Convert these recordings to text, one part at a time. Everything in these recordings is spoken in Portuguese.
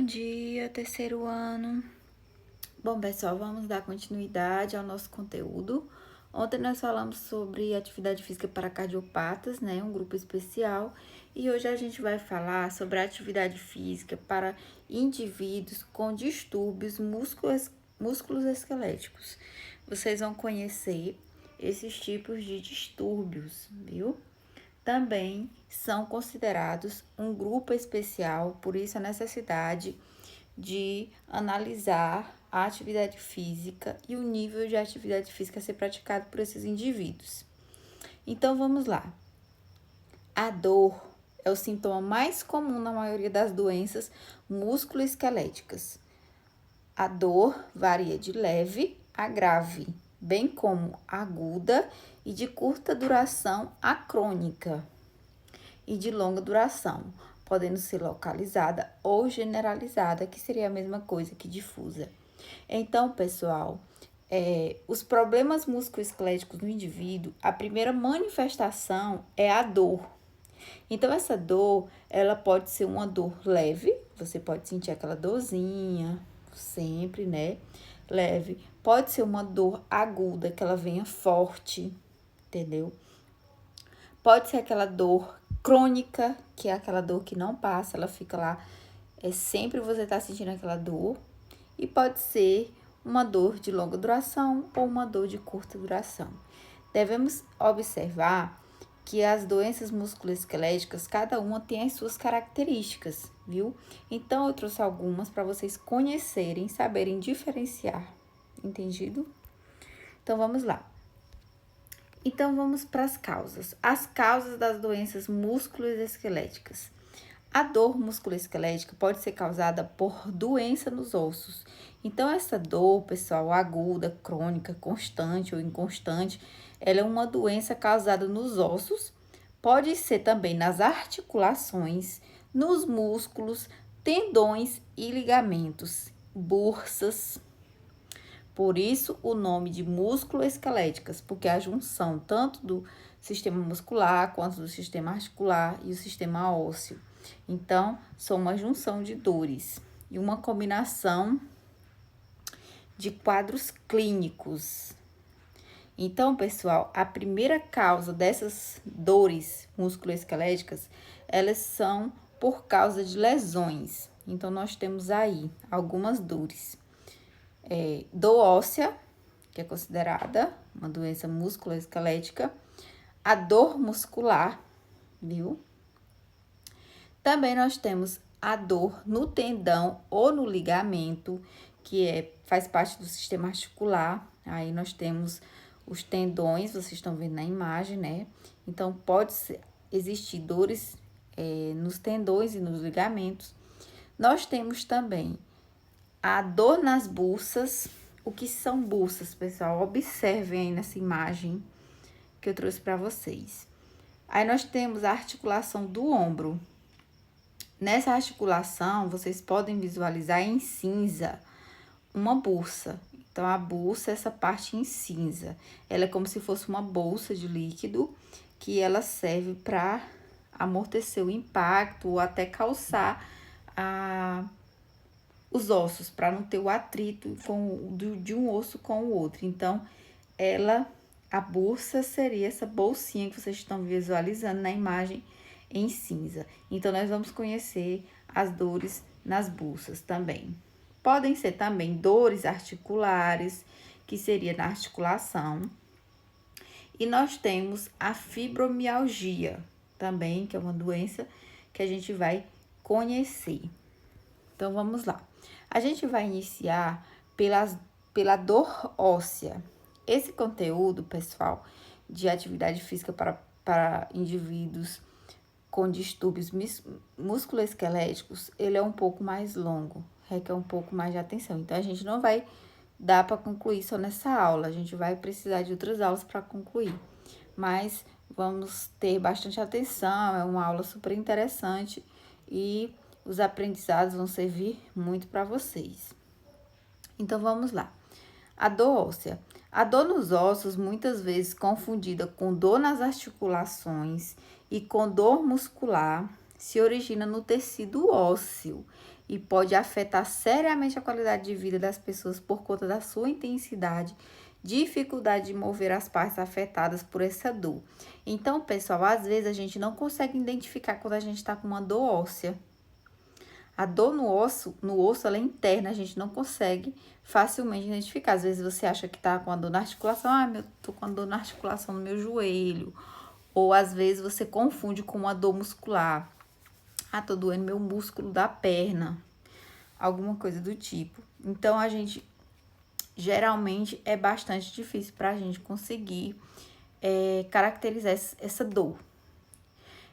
Bom dia, terceiro ano. Bom, pessoal, vamos dar continuidade ao nosso conteúdo. Ontem nós falamos sobre atividade física para cardiopatas, né? Um grupo especial. E hoje a gente vai falar sobre a atividade física para indivíduos com distúrbios músculos esqueléticos. Vocês vão conhecer esses tipos de distúrbios, viu? Também são considerados um grupo especial, por isso a necessidade de analisar a atividade física e o nível de atividade física a ser praticado por esses indivíduos. Então, vamos lá. A dor é o sintoma mais comum na maioria das doenças musculoesqueléticas. A dor varia de leve a grave, bem como aguda e de curta duração a crônica e de longa duração, podendo ser localizada ou generalizada, que seria a mesma coisa que difusa. Então, pessoal, os problemas musculoesqueléticos no indivíduo, a primeira manifestação é a dor. Então, essa dor, ela pode ser uma dor leve, você pode sentir aquela dorzinha, sempre, né? Leve. Pode ser uma dor aguda, que ela venha forte, entendeu? Pode ser aquela dor crônica, que é aquela dor que não passa, ela fica lá, sempre você tá sentindo aquela dor. E pode ser uma dor de longa duração ou uma dor de curta duração. Devemos observar que as doenças musculoesqueléticas, cada uma tem as suas características, viu? Então, eu trouxe algumas para vocês conhecerem, saberem diferenciar, entendido? Então, vamos lá. Então, vamos para as causas. As causas das doenças musculoesqueléticas. A dor musculoesquelética pode ser causada por doença nos ossos. Então, essa dor, pessoal, aguda, crônica, constante ou inconstante, ela é uma doença causada nos ossos. Pode ser também nas articulações, nos músculos, tendões e ligamentos, bursas. Por isso, o nome de músculo-esqueléticas, porque a junção tanto do sistema muscular, quanto do sistema articular e o sistema ósseo. Então, são uma junção de dores e uma combinação de quadros clínicos. Então, pessoal, a primeira causa dessas dores musculoesqueléticas, elas são por causa de lesões. Então, nós temos aí algumas dores. Dor óssea, que é considerada uma doença musculoesquelética, a dor muscular, viu? Também nós temos a dor no tendão ou no ligamento, que faz parte do sistema articular. Aí nós temos os tendões, vocês estão vendo na imagem, né? Então, existir dores nos tendões e nos ligamentos. Nós temos também a dor nas bursas. O que são bursas, pessoal? Observem aí nessa imagem que eu trouxe para vocês. Aí nós temos a articulação do ombro. Nessa articulação, vocês podem visualizar em cinza uma bursa. Então, a bursa é essa parte em cinza. Ela é como se fosse uma bolsa de líquido que ela serve para amortecer o impacto ou até calçar os ossos, para não ter o atrito de um osso com o outro. Então, a bursa seria essa bolsinha que vocês estão visualizando na imagem em cinza. Então, nós vamos conhecer as dores nas bursas também. Podem ser também dores articulares, que seria na articulação. E nós temos a fibromialgia também, que é uma doença que a gente vai conhecer. Então, vamos lá. A gente vai iniciar pela dor óssea. Esse conteúdo, pessoal, de atividade física para indivíduos com distúrbios musculoesqueléticos, ele é um pouco mais longo, requer um pouco mais de atenção. Então, a gente não vai dar para concluir só nessa aula, a gente vai precisar de outras aulas para concluir. Mas vamos ter bastante atenção, é uma aula super interessante e os aprendizados vão servir muito para vocês. Então, vamos lá. A dor óssea. A dor nos ossos, muitas vezes confundida com dor nas articulações e com dor muscular, se origina no tecido ósseo e pode afetar seriamente a qualidade de vida das pessoas por conta da sua intensidade, dificuldade de mover as partes afetadas por essa dor. Então, pessoal, às vezes a gente não consegue identificar quando a gente está com uma dor óssea. A dor no osso, ela é interna, a gente não consegue facilmente identificar. Às vezes você acha que tá com a dor na articulação, tô com a dor na articulação no meu joelho. Ou às vezes você confunde com uma dor muscular. Tô doendo meu músculo da perna. Alguma coisa do tipo. Então, geralmente, é bastante difícil pra gente conseguir caracterizar essa dor.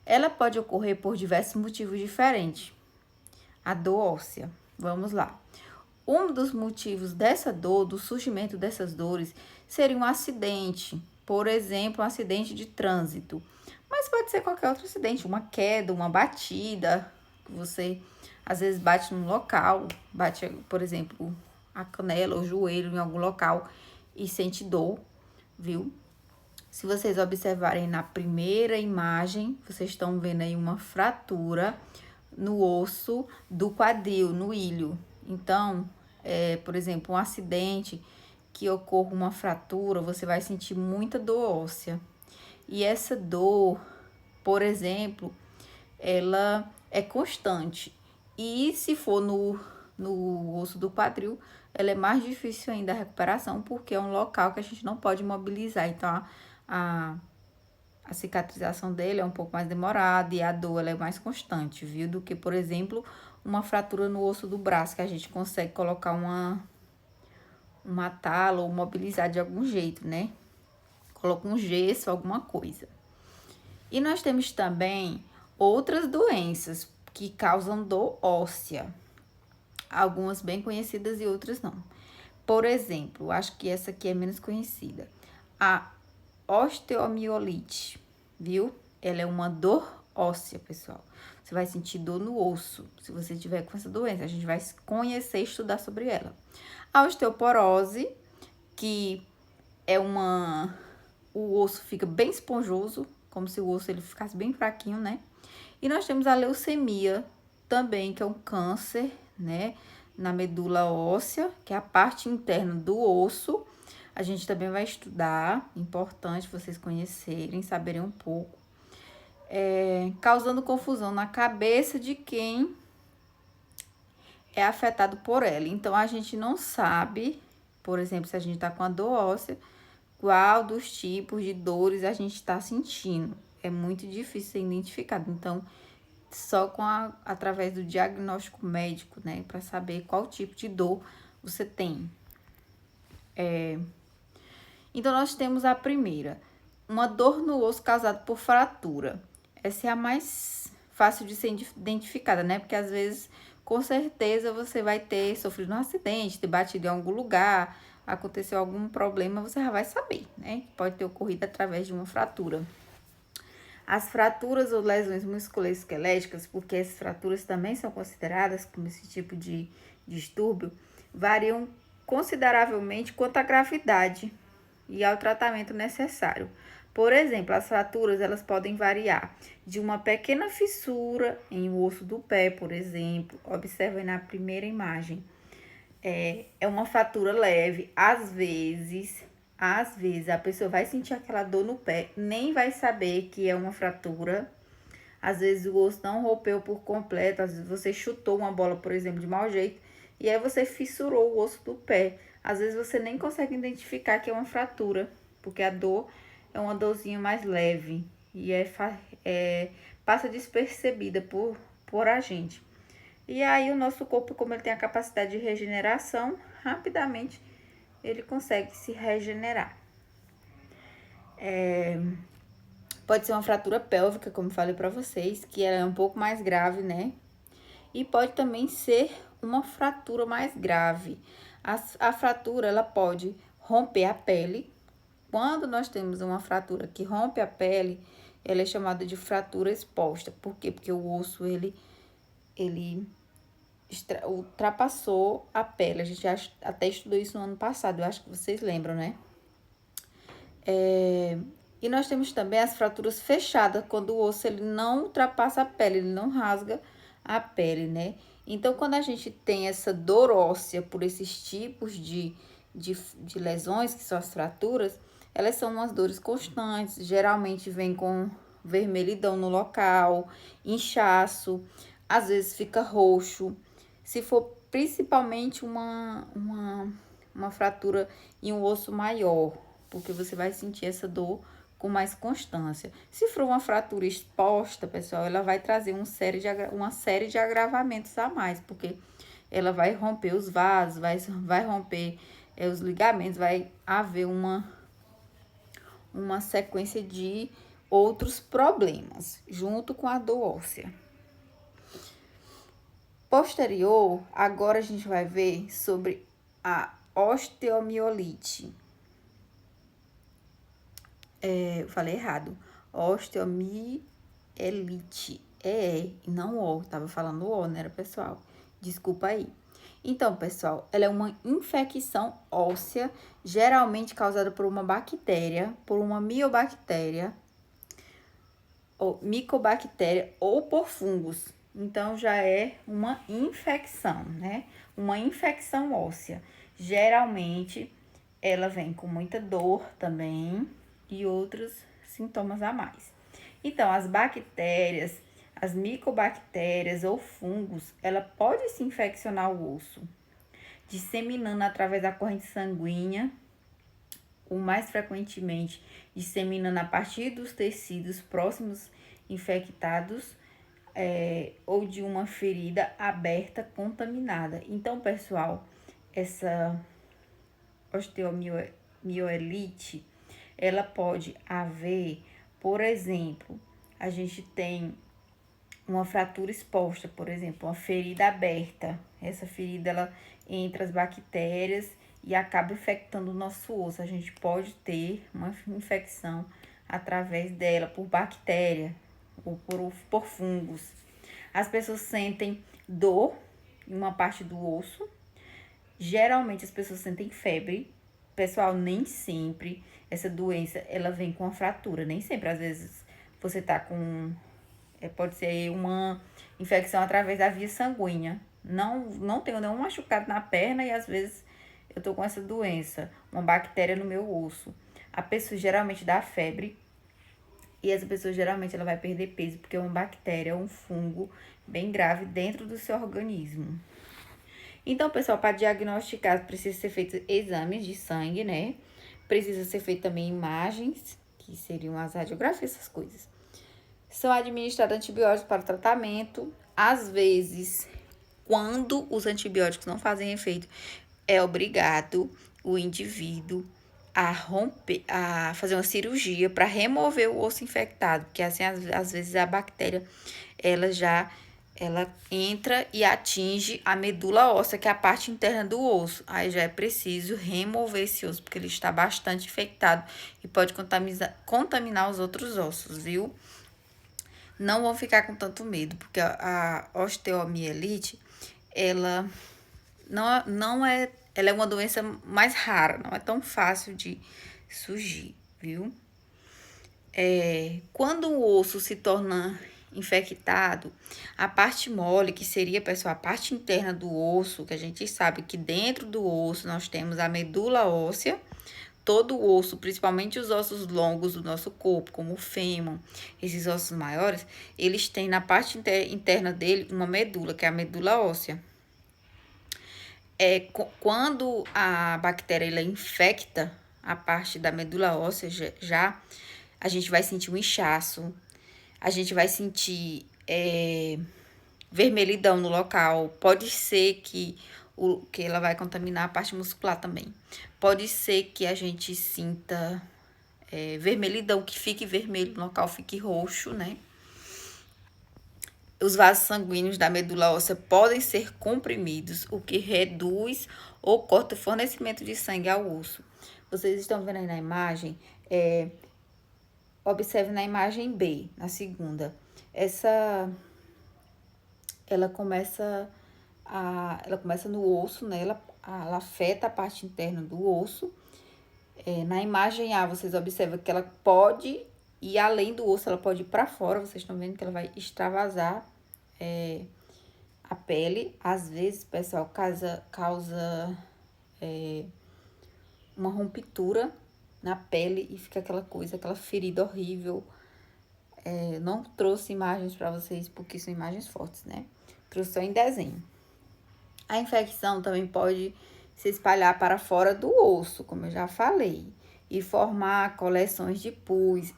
Ela pode ocorrer por diversos motivos diferentes. A dor óssea. Vamos lá. Um dos motivos dessa dor, do surgimento dessas dores, seria um acidente. Por exemplo, um acidente de trânsito. Mas pode ser qualquer outro acidente, uma queda, uma batida. Você, às vezes, bate num local, bate, por exemplo, a canela ou o joelho em algum local e sente dor, viu? Se vocês observarem na primeira imagem, vocês estão vendo aí uma fratura no osso do quadril, no ilho. Então, por exemplo, um acidente que ocorra uma fratura, você vai sentir muita dor óssea. E essa dor, por exemplo, ela é constante. E se for no osso do quadril, ela é mais difícil ainda a recuperação, porque é um local que a gente não pode mobilizar. Então, a cicatrização dele é um pouco mais demorada e a dor ela é mais constante, viu? Do que, por exemplo, uma fratura no osso do braço, que a gente consegue colocar uma tala ou mobilizar de algum jeito, né? Coloca um gesso, alguma coisa. E nós temos também outras doenças que causam dor óssea. Algumas bem conhecidas e outras não. Por exemplo, acho que essa aqui é menos conhecida. A osteomielite, viu? Ela é uma dor óssea, pessoal. Você vai sentir dor no osso, se você tiver com essa doença. A gente vai conhecer e estudar sobre ela. A osteoporose, que é o osso fica bem esponjoso, como se o osso ele ficasse bem fraquinho, né? E nós temos a leucemia também, que é um câncer, né? Na medula óssea, que é a parte interna do osso. A gente também vai estudar, importante vocês conhecerem, saberem um pouco. Causando confusão na cabeça de quem é afetado por ela. Então, a gente não sabe, por exemplo, se a gente tá com a dor óssea, qual dos tipos de dores a gente está sentindo. É muito difícil ser identificado. Então, só através do diagnóstico médico, né? Para saber qual tipo de dor você tem. Então, nós temos a primeira. Uma dor no osso causada por fratura. Essa é a mais fácil de ser identificada, né? Porque às vezes, com certeza, você vai ter sofrido um acidente, ter batido em algum lugar, aconteceu algum problema, você já vai saber, né? Pode ter ocorrido através de uma fratura. As fraturas ou lesões musculoesqueléticas, porque essas fraturas também são consideradas como esse tipo de distúrbio, variam consideravelmente quanto à gravidade e ao tratamento necessário. Por exemplo, as fraturas elas podem variar de uma pequena fissura em um osso do pé, por exemplo. Observem na primeira imagem. É uma fratura leve. Às vezes a pessoa vai sentir aquela dor no pé, nem vai saber que é uma fratura. Às vezes o osso não rompeu por completo, às vezes você chutou uma bola, por exemplo, de mau jeito, e aí você fissurou o osso do pé. Às vezes você nem consegue identificar que é uma fratura, porque a dor é uma dorzinha mais leve e passa despercebida por a gente. E aí o nosso corpo, como ele tem a capacidade de regeneração, rapidamente ele consegue se regenerar. Pode ser uma fratura pélvica, como falei para vocês, que ela é um pouco mais grave, né? E pode também ser uma fratura mais grave. A fratura, ela pode romper a pele. Quando nós temos uma fratura que rompe a pele, ela é chamada de fratura exposta. Por quê? Porque o osso, ele ultrapassou a pele. A gente até estudou isso no ano passado, eu acho que vocês lembram, né? E nós temos também as fraturas fechadas, quando o osso ele não ultrapassa a pele, ele não rasga a pele, né? Então, quando a gente tem essa dor óssea por esses tipos de lesões, que são as fraturas, elas são umas dores constantes, geralmente vem com vermelhidão no local, inchaço, às vezes fica roxo. Se for principalmente uma fratura em um osso maior, porque você vai sentir essa dor com mais constância. Se for uma fratura exposta, pessoal, ela vai trazer uma série de agravamentos a mais, porque ela vai romper os vasos, vai romper os ligamentos, vai haver uma sequência de outros problemas, junto com a dor óssea. Posterior, agora a gente vai ver sobre a osteomielite. Eu falei errado. Osteomielite. E não O. Tava falando O, né, pessoal? Desculpa aí. Então, pessoal, ela é uma infecção óssea, geralmente causada por uma bactéria, por uma miobactéria, ou micobactéria, ou por fungos. Então, já é uma infecção, né? Uma infecção óssea. Geralmente, ela vem com muita dor também e outros sintomas a mais. Então, as bactérias, as micobactérias ou fungos, ela pode se infeccionar o osso, disseminando através da corrente sanguínea, ou mais frequentemente disseminando a partir dos tecidos próximos infectados, ou de uma ferida aberta contaminada. Então, pessoal, essa osteomielite, ela pode haver, por exemplo, a gente tem uma fratura exposta, por exemplo, uma ferida aberta. Essa ferida, ela entra as bactérias e acaba infectando o nosso osso. A gente pode ter uma infecção através dela, por bactéria ou por fungos. As pessoas sentem dor em uma parte do osso. Geralmente as pessoas sentem febre. Pessoal, nem sempre essa doença, ela vem com a fratura. Nem sempre, às vezes, você tá com... pode ser uma infecção através da via sanguínea. Não tenho nenhum machucado na perna e, às vezes, eu tô com essa doença. Uma bactéria no meu osso. A pessoa geralmente dá febre. E essa pessoa, geralmente, ela vai perder peso, porque é uma bactéria, um fungo bem grave dentro do seu organismo. Então, pessoal, para diagnosticar, precisa ser feito exames de sangue, né? Precisa ser feito também imagens, que seriam as radiografias, essas coisas. São administrados antibióticos para o tratamento. Às vezes, quando os antibióticos não fazem efeito, é obrigado o indivíduo a fazer uma cirurgia para remover o osso infectado, porque assim, às vezes a bactéria, ela entra e atinge a medula óssea, que é a parte interna do osso. Aí já é preciso remover esse osso, porque ele está bastante infectado e pode contaminar os outros ossos, viu? Não vão ficar com tanto medo, porque a osteomielite, ela ela é uma doença mais rara, não é tão fácil de surgir, viu? Quando o osso se torna infectado, a parte mole, que seria, pessoal, a parte interna do osso, que a gente sabe que dentro do osso nós temos a medula óssea, todo o osso, principalmente os ossos longos do nosso corpo, como o fêmur, esses ossos maiores, eles têm na parte interna dele uma medula, que é a medula óssea. Quando a bactéria ela infecta a parte da medula óssea, já a gente vai sentir um inchaço, a gente vai sentir vermelhidão no local. Pode ser que ela vai contaminar a parte muscular também. Pode ser que a gente sinta vermelhidão, que fique vermelho no local, fique roxo, né? Os vasos sanguíneos da medula óssea podem ser comprimidos, o que reduz ou corta o fornecimento de sangue ao osso. Vocês estão vendo aí na imagem? Observe na imagem B, na segunda. Ela começa no osso, né? Ela afeta a parte interna do osso. Na imagem A, vocês observam que ela pode ir além do osso, ela pode ir para fora. Vocês estão vendo que ela vai extravasar a pele. Às vezes, pessoal, causa uma ruptura na pele e fica aquela coisa, aquela ferida horrível. Não trouxe imagens para vocês porque são imagens fortes, né? Trouxe só em desenho. A infecção também pode se espalhar para fora do osso, como eu já falei, e formar coleções de pus.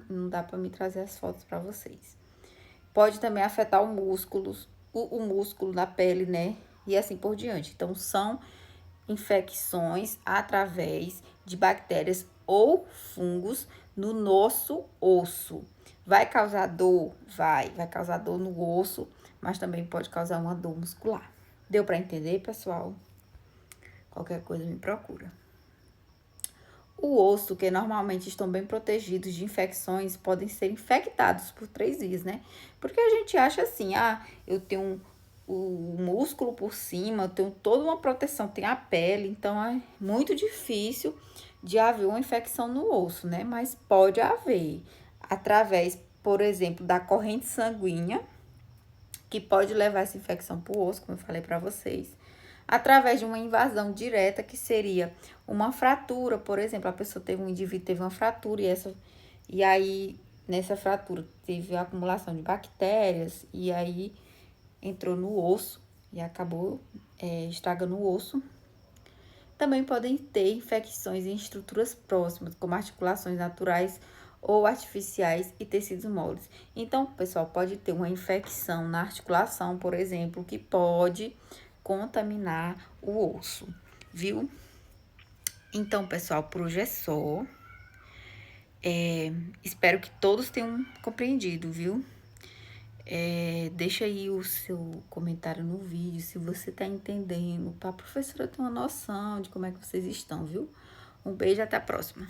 Não dá para me trazer as fotos para vocês. Pode também afetar o músculo da pele, né? E assim por diante. Então, são infecções através de bactérias ou fungos no nosso osso. Vai causar dor? Vai causar dor no osso, mas também pode causar uma dor muscular. Deu para entender, pessoal? Qualquer coisa me procura. O osso, que normalmente estão bem protegidos de infecções, podem ser infectados por 3 vias, né? Porque a gente acha assim, eu tenho o músculo por cima, eu tenho toda uma proteção, tem a pele, então é muito difícil de haver uma infecção no osso, né? Mas pode haver, através, por exemplo, da corrente sanguínea, que pode levar essa infecção para o osso, como eu falei para vocês, através de uma invasão direta, que seria uma fratura, por exemplo, um indivíduo teve uma fratura e aí nessa fratura teve a acumulação de bactérias e aí entrou no osso e acabou estragando o osso. Também podem ter infecções em estruturas próximas, como articulações naturais ou artificiais e tecidos moles. Então, pessoal, pode ter uma infecção na articulação, por exemplo, que pode contaminar o osso, viu? Então, pessoal, por hoje é só. Espero que todos tenham compreendido, viu? Deixa aí o seu comentário no vídeo, se você tá entendendo, para a professora ter uma noção de como é que vocês estão, viu? Um beijo, até a próxima.